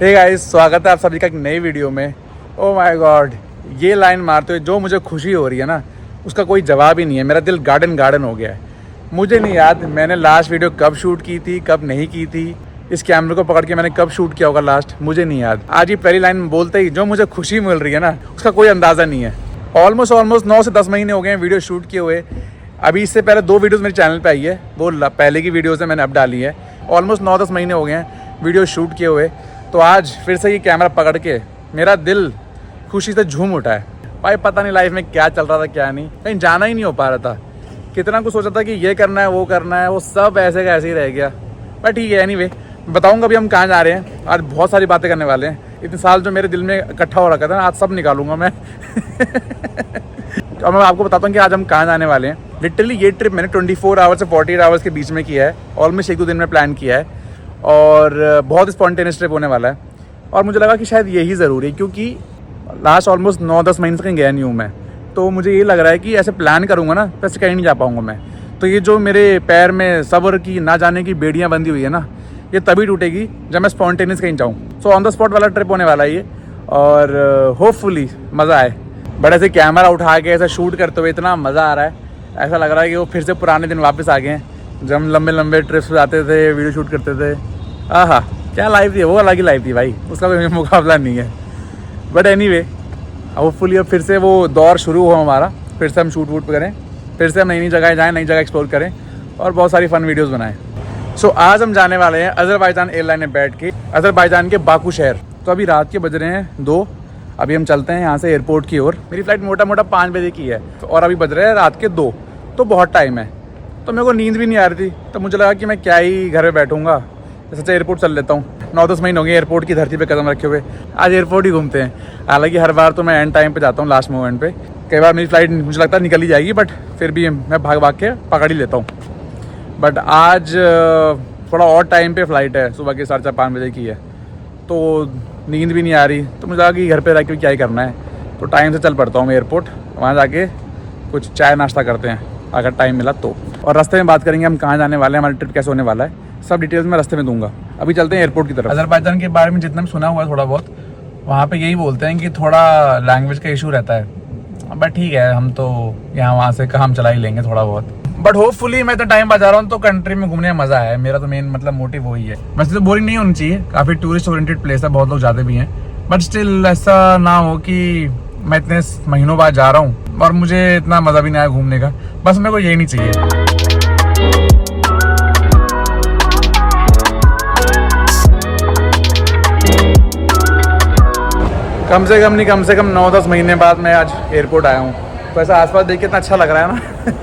Hey guys, स्वागत है आप सभी का एक नई वीडियो में। ओ माय गॉड, ये लाइन मारते हुए जो मुझे खुशी हो रही है ना, उसका कोई जवाब ही नहीं है। मेरा दिल गार्डन गार्डन हो गया है। मुझे नहीं याद मैंने लास्ट वीडियो कब शूट की थी, कब नहीं की थी। इस कैमरे को पकड़ के मैंने कब शूट किया होगा लास्ट, मुझे नहीं याद। आज ये पहली लाइन बोलते ही जो मुझे खुशी मिल रही है ना, उसका कोई अंदाज़ा नहीं है। ऑलमोस्ट 9 से 10 महीने हो गए हैं वीडियो शूट किए हुए। अभी इससे पहले 2 वीडियोज़ मेरे चैनल पे आई है, वो पहले की वीडियोज़ है, मैंने अब डाली है। ऑलमोस्ट 9-10 महीने हो गए हैं वीडियो शूट किए हुए। तो आज फिर से ये कैमरा पकड़ के मेरा दिल खुशी से झूम उठा है। भाई पता नहीं लाइफ में क्या चल रहा था क्या नहीं, कहीं जाना ही नहीं हो पा रहा था। कितना कुछ सोचा था कि ये करना है वो करना है, वो सब ऐसे का ऐसे ही रह गया। बट ठीक है, एनीवे बताऊंगा अभी हम कहाँ जा रहे हैं। आज बहुत सारी बातें करने वाले हैं। इतने साल जो मेरे दिल में इकट्ठा हो रखा था ना, आज सब निकालूंगा मैं। और मैं आपको बताता हूँ कि आज हम कहाँ जाने वाले हैं। लिटरली ये ट्रिप मैंने 24 आवर्स से 48 आवर्स के बीच में किया है। ऑलमोस्ट 1-2 दिन में प्लान किया है और बहुत स्पॉन्टेनियस ट्रिप होने वाला है। और मुझे लगा कि शायद यही ज़रूरी है, क्योंकि लास्ट ऑलमोस्ट 9-10 महीने से कहीं गया नहीं हूँ मैं। तो मुझे ये लग रहा है कि ऐसे प्लान करूँगा ना, तो ऐसे कहीं नहीं जा पाऊँगा मैं। तो ये जो मेरे पैर में सब्र की ना जाने की बेड़ियाँ बंधी हुई है ना, ये तभी टूटेगी जब मैं स्पॉन्टेनियस कहीं जाऊँ। सो ऑन द स्पॉट वाला ट्रिप होने वाला है ये, और होपफुली मज़ा आए। बट ऐसे कैमरा उठा के ऐसा शूट करते हुए इतना मज़ा आ रहा है, ऐसा लग रहा है कि वो फिर से पुराने दिन वापस आ गए हैं, जब हम लंबे लंबे ट्रिप्स जाते थे, वीडियो शूट करते थे। आहा, क्या लाइफ थी वो, अलग ही लाइफ थी भाई, उसका कोई मुकाबला नहीं है। बट एनीवे होपफुली अब फिर से वो दौर शुरू हो हमारा, फिर से हम शूट वूट करें, फिर से हम नई नई जगह जाएँ, नई जगह एक्सप्लोर करें और बहुत सारी फ़न वीडियोज़ बनाएं। सो आज हम जाने वाले हैं अज़रबैजान एयरलाइन में बैठ के अज़रबैजान के बाकू शहर। तो अभी रात के बज रहे हैं 2। अभी हम चलते हैं यहाँ से एयरपोर्ट की ओर। मेरी फ़्लाइट मोटा मोटा 5 बजे की है और अभी बज रहे हैं रात के 2, तो बहुत टाइम है। तो मेरे को नींद भी नहीं आ रही थी, तो मुझे लगा कि मैं क्या ही घर में बैठूंगा, जैसे एयरपोर्ट चल लेता हूँ। 9-10 महीने हो गए एयरपोर्ट की धरती पे कदम रखे हुए, आज एयरपोर्ट ही घूमते हैं। हालांकि हर बार तो मैं एंड टाइम पे जाता हूँ, लास्ट मोमेंट पे। कई बार मेरी फ़्लाइट मुझे लगता है निकल ही जाएगी, बट फिर भी मैं भाग भाग के पकड़ ही लेता हूँ। बट आज थोड़ा और टाइम पे फ़्लाइट है, सुबह के 4:30-5 बजे की है, तो नींद भी नहीं आ रही। तो मुझे लगा कि घर पे रह के क्या ही करना है, तो टाइम से चल पड़ता हूँ मैं एयरपोर्ट। वहाँ जाके कुछ चाय नाश्ता करते हैं अगर टाइम मिला तो। और रास्ते में बात करेंगे हम कहाँ जाने वाले हैं, हमारी ट्रिप कैसे होने वाला है, सब डिटेल्स मैं रास्ते में दूंगा। अभी चलते हैं एयरपोर्ट की तरफ। अज़रबैजान के बारे में जितना भी सुना हुआ है थोड़ा बहुत, वहाँ पे यही बोलते हैं कि थोड़ा लैंग्वेज का इशू रहता है। बट ठीक है, हम तो यहाँ वहाँ से काम चला ही लेंगे थोड़ा बहुत। बट होपफुली मैं तो टाइम बचा रहा हूँ, तो कंट्री में घूमने में मज़ा है। मेरा तो मेन मतलब मोटिव वही है। वैसे तो बोरिंग नहीं होनी चाहिए, काफ़ी टूरिस्ट ओरिएंटेड प्लेस है, बहुत लोग जाते भी हैं। बट स्टिल ऐसा ना हो कि मैं इतने महीनों बाद जा रहा हूँ और मुझे इतना मज़ा भी नहीं आया घूमने का। बस मेरे को यही नहीं चाहिए। कम से कम 9-10 महीने बाद मैं आज एयरपोर्ट आया हूँ। तो ऐसा आसपास देख के इतना अच्छा लग रहा है ना।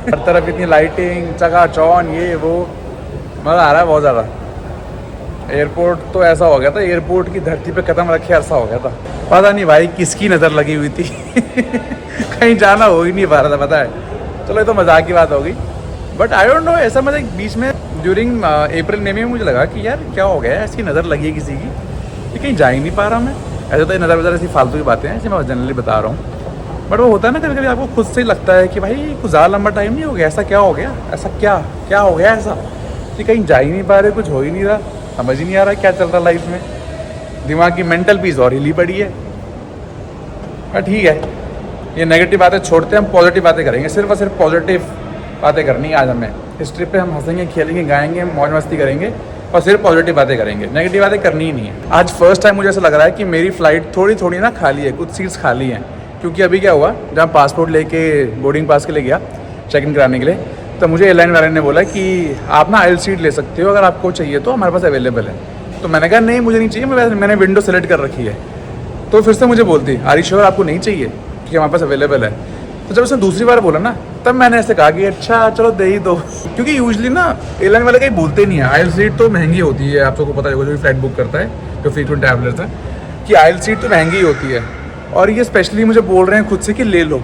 हर तरफ इतनी लाइटिंग, चकाचौंध, ये वो, मज़ा आ रहा है बहुत ज़्यादा। एयरपोर्ट तो ऐसा हो गया था, एयरपोर्ट की धरती पे कदम रखे ऐसा हो गया था। पता नहीं भाई किसकी नज़र लगी हुई थी। कहीं जाना हो ही नहीं पा रहा था, पता है। चलो ये तो मजाक की बात होगी, बट आई डोंट नो, ऐसा मुझे बीच में ड्यूरिंग अप्रैल मई में मुझे लगा कि यार क्या हो गया, ऐसी नज़र लगी है किसी की, कि कहीं जा ही नहीं पा रहा मैं। ऐसे तो नज़र ऐसी फालतू की बातें हैं, ऐसे मैं जनरली बता रहा हूँ। बट वो होता है ना, कभी कभी आपको खुद से ही लगता है कि भाई कुछ ज़्यादा लंबा टाइम नहीं हो गया, ऐसा क्या हो गया, ऐसा क्या हो गया ऐसा कि कहीं जा ही नहीं पा रहे, कुछ हो ही नहीं रहा, समझ ही नहीं आ रहा क्या चल रहा लाइफ में। दिमाग की मेंटल पीस और हिली पड़ी है। बट ठीक है, ये नेगेटिव बातें छोड़ते हैं, हम पॉजिटिव बातें करेंगे। सिर्फ और सिर्फ पॉजिटिव बातें करनी है आज हमें। इस ट्रिप पे हम हंसेंगे, खेलेंगे, गाएंगे, मौज मस्ती करेंगे और सिर्फ पॉजिटिव बातें करेंगे। नेगेटिव बातें करनी ही नहीं है। आज फर्स्ट टाइम मुझे ऐसा लग रहा है कि मेरी फ़्लाइट थोड़ी ना खाली है, कुछ सीट्स खाली हैं। क्योंकि अभी क्या हुआ, जब पासपोर्ट लेके बोर्डिंग पास के लिए गया चेक इन कराने के लिए, तो मुझे एयरलाइन वाले ने बोला कि आप ना आइल सीट ले सकते हो, अगर आपको चाहिए तो हमारे पास अवेलेबल है। तो मैंने कहा नहीं, मुझे नहीं चाहिए, मैंने विंडो सेलेक्ट कर रखी है। तो फिर से मुझे बोलती, आर यू श्योर आपको नहीं चाहिए, क्योंकि हमारे पास अवेलेबल है। तो जब उसने दूसरी बार बोला ना, तब मैंने ऐसे कहा कि अच्छा चलो दे ही दो। क्योंकि यूजली ना एयरलाइन वाले कहीं बोलते नहीं है। आइल सीट तो महंगी होती है, आप सबको पता होगा जो भी फ्लाइट बुक करता है, जो फ्रीक्वेंट ट्रैवलर्स है, कि आइल सीट तो महंगी होती है। और ये स्पेशली मुझे बोल रहे हैं खुद से कि ले लो।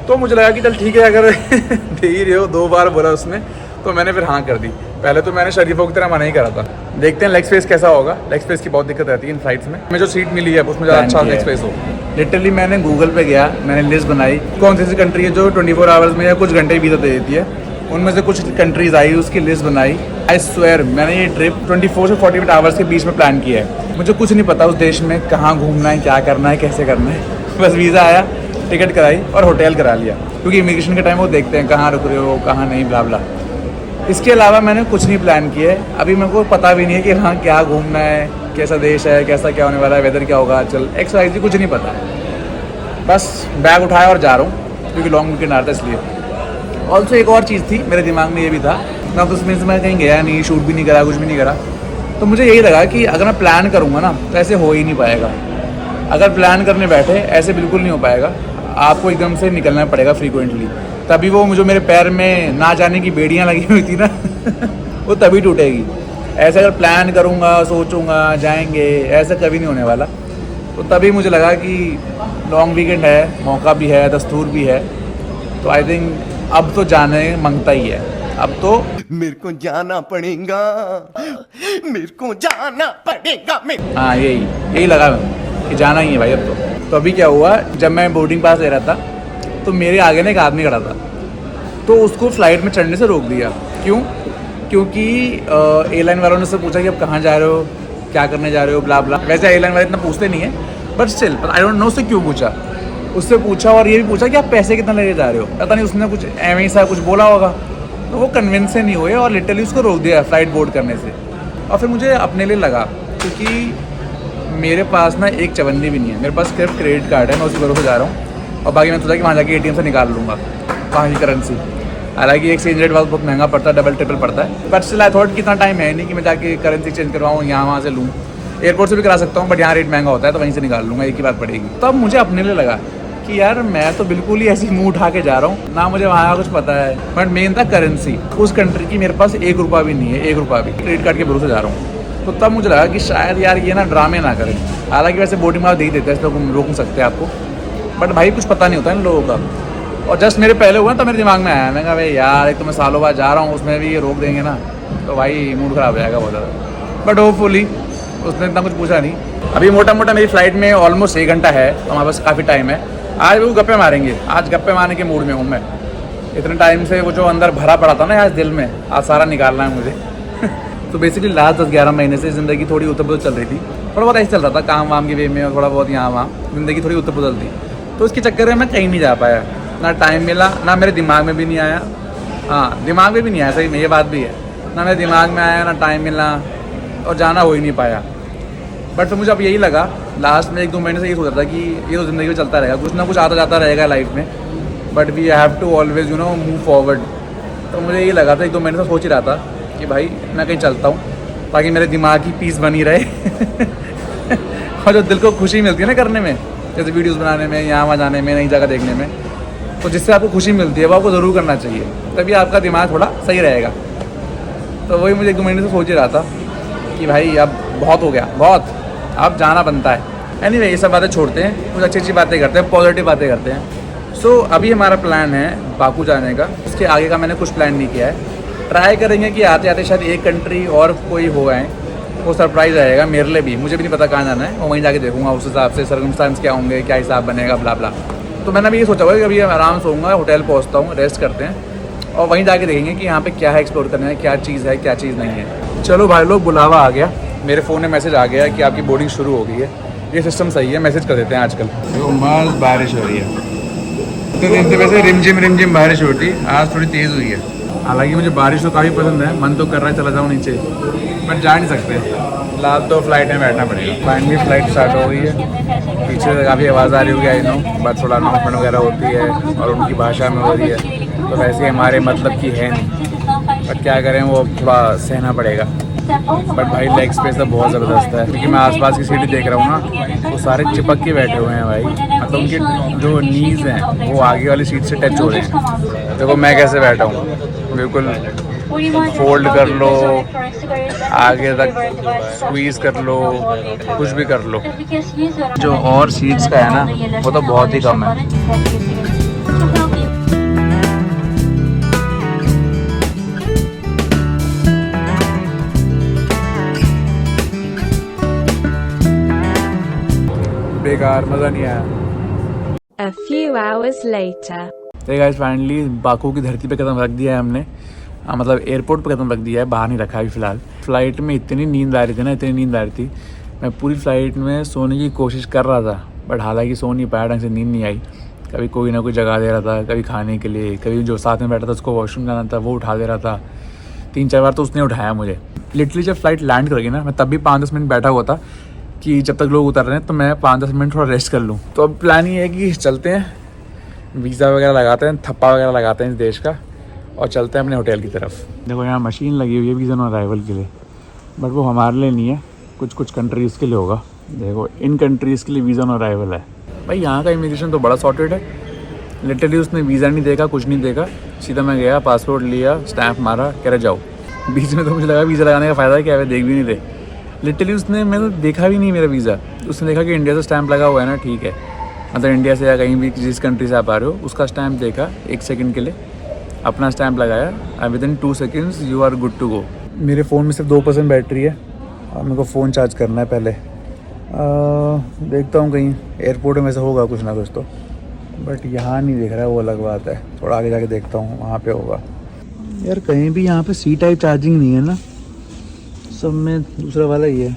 तो मुझे लगा कि चल ठीक है, अगर दे ही रहे हो, 2 बार बोला उसने, तो मैंने फिर हाँ कर दी। पहले तो मैंने शरीफों की तरह मना ही करा था। देखते हैं लेग स्पेस कैसा होगा। लेग स्पेस की बहुत दिक्कत रहती है इन फ्लाइट्स में। हमें जो सीट मिली है उसमें ज़्यादा अच्छा लेग स्पेस हो। लिटरली मैंने गूगल पे गया, मैंने लिस्ट बनाई कौन सी कंट्री है जो 24 आवर्स में या कुछ घंटे वीज़ा दे देती है। उनमें से कुछ कंट्रीज आई, उसकी लिस्ट बनाई। आई स्वेयर मैंने ये ट्रिप 24 से 48 आवर्स के बीच में प्लान किया है। मुझे कुछ नहीं पता उस देश में कहाँ घूमना है, क्या करना है, कैसे करना है। बस वीज़ा आया, टिकट कराई और होटल करा लिया, क्योंकि इमिग्रेशन के टाइम वो देखते हैं कहाँ रुक रहे हो, कहाँ नहीं, ब्ला ब्ला। इसके अलावा मैंने कुछ नहीं प्लान किया है। अभी मेरे को पता भी नहीं है कि हाँ क्या घूमना है, कैसा देश है, कैसा क्या होने वाला है, वेदर क्या होगा, चल एक्सरसाइज कुछ नहीं पता। बस बैग उठाया और जा रहा हूँ, क्योंकि लॉन्ग वीकेंड आ रहा था इसलिए। ऑल्सो एक और चीज़ थी मेरे दिमाग में, ये भी था ना, तो उसमें से मैं कहीं गया नहीं, शूट भी नहीं करा, कुछ भी नहीं करा। तो मुझे यही लगा कि अगर मैं प्लान करूँगा ना तो ऐसे हो ही नहीं पाएगा। अगर प्लान करने बैठे ऐसे बिल्कुल नहीं हो पाएगा, आपको एकदम से निकलना पड़ेगा फ्रीक्वेंटली। तभी वो मुझे मेरे पैर में ना जाने की बेड़ियाँ लगी हुई थी ना वो तभी टूटेगी। ऐसे अगर प्लान करूँगा, सोचूंगा, जाएंगे, ऐसा कभी नहीं होने वाला। तो तभी मुझे लगा कि लॉन्ग वीकेंड है, मौका भी है, दस्तूर भी है, तो आई थिंक अब तो जाने मांगता ही है। अब तो मेरे को जाना पड़ेगा, मेरे को जाना पड़ेगा। हाँ यही लगा कि जाना ही है भाई अब तो अभी क्या हुआ, जब मैं बोर्डिंग पास ले रहा था तो मेरे आगे ना एक आदमी खड़ा था, तो उसको फ्लाइट में चढ़ने से रोक दिया। क्यों? क्योंकि एयरलाइन वालों ने उससे पूछा कि आप कहाँ जा रहे हो, क्या करने जा रहे हो, ब्ला ब्ला। वैसे एयरलाइन वाले इतना पूछते नहीं है, but still I don't know उससे क्यों पूछा। उससे पूछा और ये भी पूछा कि आप पैसे कितना लेके जा रहे हो। पता नहीं उसने कुछ एवं सा कुछ बोला होगा, तो वो कन्विंस से नहीं हुए और लिटरली उसको रोक दिया फ्लाइट बोर्ड करने से। और फिर मुझे अपने लिए लगा, क्योंकि मेरे पास ना एक चवन्नी भी नहीं है, मेरे पास सिर्फ क्रेडिट कार्ड है, मैं उसी भरोसे जा रहा हूँ। और बाकी मैं सोचा कि वहाँ जाके ATM से निकाल लूँगा वहाँ की करेंसी। हालांकि एक्सचेंज रेट बहुत महंगा पड़ता है, डबल ट्रिपल पड़ता है, बट स्टिल आई थॉट कितना टाइम है नहीं कि मैं जाके करेंसी चेंज करवाऊँ, यहाँ वहाँ से लूँ। एयरपोर्ट से भी करा सकता हूँ, बट यहाँ रेट महंगा होता है, तो वहीं से निकाल लूँगा, एक ही बात पड़ेगी। तब मुझे अपने लिए लगा कि यार मैं तो बिल्कुल ही ऐसी मुँह उठा के जा रहा हूँ, ना मुझे वहाँ का कुछ पता है, बट मेन था करेंसी। उस कंट्री की मेरे पास 1 रुपया भी नहीं है, 1 रुपया भी, क्रेडिट कार्ड के भरोसे जा रहा हूँ। तो तब मुझे लगा कि शायद यार ये ना ड्रामे ना करें। हालांकि वैसे बोर्डिंग पास दे ही देते हैं, इसलिए हम रोक नहीं सकते आपको, बट भाई कुछ पता नहीं होता इन लोगों का। और जस्ट मेरे पहले हुआ तो मेरे दिमाग में आया, मैं कहा भाई यार एक तो मैं सालों बाद जा रहा हूँ, उसमें भी ये रोक देंगे ना तो भाई मूड ख़राब हो जाएगा बहुत ज़्यादा। बट होपफुली उसने इतना कुछ पूछा नहीं। अभी मोटा मोटा मेरी फ़्लाइट में ऑलमोस्ट 1 घंटा है, तो हमारे पास काफ़ी टाइम है। आज वो गप्पे मारेंगे, आज गप्पे मारने के मूड में हूँ मैं। इतने टाइम से वो जो अंदर भरा पड़ा था ना आज दिल में, आज सारा निकालना है मुझे तो बेसिकली लास्ट 10-11 महीने से ज़िंदगी थोड़ी उतर पुतर चल रही थी, थोड़ा बहुत ऐसे चल रहा था काम वाम के वे में, और थोड़ा बहुत यहाँ वहाँ ज़िंदगी थोड़ी उतर पुतर थी। तो उसके चक्कर में मैं कहीं नहीं जा पाया, ना टाइम मिला, ना मेरे दिमाग में भी नहीं आया। हाँ दिमाग में भी नहीं आया, सही में ये बात भी है, ना मेरे दिमाग में आया, ना टाइम मिला, और जाना हो ही नहीं पाया। बट फिर मुझे अब यही लगा, लास्ट में 1-2 महीने से ये सोच रहा था कि ये तो ज़िंदगी में चलता रहेगा, कुछ ना कुछ आता जाता रहेगा लाइफ में, but we have to always move forward. तो मुझे ये लगा था, 1-2 महीने से सोच ही रहा था कि भाई मैं कहीं चलता हूँ, ताकि मेरे दिमाग की पीस बनी रहे और जो दिल को खुशी मिलती है ना करने में, जैसे वीडियोस बनाने में, यहाँ वहाँ जाने में, नई जगह देखने में, तो जिससे आपको खुशी मिलती है वो आपको ज़रूर करना चाहिए, तभी आपका दिमाग थोड़ा सही रहेगा। तो वही मुझे 1-2 महीने से सोच ही रहा था कि भाई अब बहुत हो गया, बहुत, अब जाना बनता है। एनीवे ये सब बातें छोड़ते हैं, कुछ अच्छी अच्छी बातें करते हैं, पॉजिटिव बातें करते हैं। सो अभी हमारा प्लान है बाकू जाने का, उसके आगे का मैंने कुछ प्लान नहीं किया है। ट्राई करेंगे कि आते आते शायद एक कंट्री और कोई हो आए, वो सरप्राइज़ रहेगा मेरे लिए भी, मुझे भी नहीं पता कहाँ जाना है, और वहीं जाके देखूंगा उस हिसाब से सर्कमस्टांस क्या होंगे, क्या हिसाब बनेगा, ब्ला ब्ला। तो मैंने अभी ये सोचा हुआ कि अभी आराम से होऊंगा, होटल पहुँचता हूँ, रेस्ट करते हैं, और वहीं जाके देखेंगे कि यहाँ पे क्या है, एक्सप्लोर करना है, क्या चीज़ है, क्या चीज़ नहीं है। चलो भाई लोग, बुलावा आ गया, मेरे फ़ोन में मैसेज आ गया कि आपकी बोर्डिंग शुरू हो गई है। ये सिस्टम सही है, मैसेज कर देते हैं आजकल। तो मस्त बारिश हो रही है, तो दिन से वैसे रिमझिम बारिश होती, आज थोड़ी तेज़ हुई है। हालांकि मुझे बारिश तो काफ़ी पसंद है, मन तो कर रहा है चला जाऊँ नीचे, बट जा नहीं सकते, फिलहाल तो फ्लाइट में बैठना पड़ेगा। फाइनली फ्लाइट स्टार्ट हो गई है, पीछे से काफ़ी आवाज़ आ रही होगी, आई नो, बट थोड़ा अनाउंसमेंट वगैरह होती है और उनकी भाषा में हो रही है, तो वैसे हमारे मतलब की है नहीं, बट क्या करें, वो थोड़ा सहना पड़ेगा। बट भाई लेग स्पेस तो बहुत ज़बरदस्त है, क्योंकि मैं आसपास की सीटें देख रहा हूँ ना, वो सारे चिपक के बैठे हुए हैं भाई, मतलब उनके जो नीज़ हैं वो आगे वाली सीट से टच हो रहे हैं। देखो मैं कैसे बैठा हूँ, बिल्कुल फोल्ड कर लो, आगे तक स्क्वीज़ कर लो, कुछ भी कर लो। जो और सीट्स का है ना, वो तो बहुत ही कम है। बेकार, मज़ा नहीं आया। A few hours later. तो गाइस फाइनली बाकू की धरती पे कदम रख दिया है हमने। मतलब एयरपोर्ट पे कदम रख दिया है, बाहर नहीं रखा अभी फ़िलहाल। फ़्लाइट में इतनी नींद आ रही थी ना, इतनी नींद आ रही थी, मैं पूरी फ़्लाइट में सोने की कोशिश कर रहा था, बट हालांकि सो नहीं पाया, ढंग से नींद नहीं आई। कभी कोई ना कोई जगा दे रहा था, कभी खाने के लिए, कभी जो साथ में बैठा था उसको वॉशरूम जाना था वो उठा दे रहा था। 3-4 बार तो उसने उठाया मुझे। लिटरली जब फ़्लाइट लैंड करेगी ना, मैं तब भी 5-10 मिनट बैठा हुआ था कि जब तक लोग उतर रहे हैं तो मैं 5-10 मिनट थोड़ा रेस्ट कर लूँ। तो अब प्लान ये है कि चलते हैं, वीज़ा वगैरह लगाते हैं, थप्पा वगैरह लगाते हैं इस देश का, और चलते हैं अपने होटल की तरफ। देखो यहाँ मशीन लगी हुई है वीज़ा ऑन अराइवल के लिए, बट वो हमारे लिए नहीं है, कुछ कंट्रीज़ के लिए होगा। देखो इन कंट्रीज़ के लिए वीज़ा ऑन अराइवल है। भाई यहाँ का इमिग्रेशन तो बड़ा सॉर्टेड है। लिटरली उसने वीज़ा नहीं देखा, कुछ नहीं देखा, सीधा मैं गया, पासपोर्ट लिया, स्टैम्प मारा, कह रहे जाओ। बीच में तो मुझे लगा वीज़ा लगाने का फ़ायदा क्या है, देख भी नहीं दे। लिटरली उसने मैंने देखा भी नहीं मेरा वीज़ा। उसने देखा कि इंडिया से स्टैम्प लगा हुआ है ना, ठीक है, मतलब इंडिया से या कहीं भी जिस कंट्री से आप आ रहे हो उसका स्टैम्प देखा 1 सेकंड के लिए, अपना स्टैम्प लगाया, और within 2 seconds you are good to go. मेरे फ़ोन में सिर्फ 2% बैटरी है और मेरे को फ़ोन चार्ज करना है पहले। देखता हूँ कहीं एयरपोर्ट में से होगा कुछ ना कुछ तो, बट यहाँ नहीं दिख रहा है, वो अलग बात है। थोड़ा आगे जाके देखता हूँ, वहाँ पे होगा। यार कहीं भी यहाँ पे C टाइप चार्जिंग नहीं है ना, सब में दूसरा वाला ही है।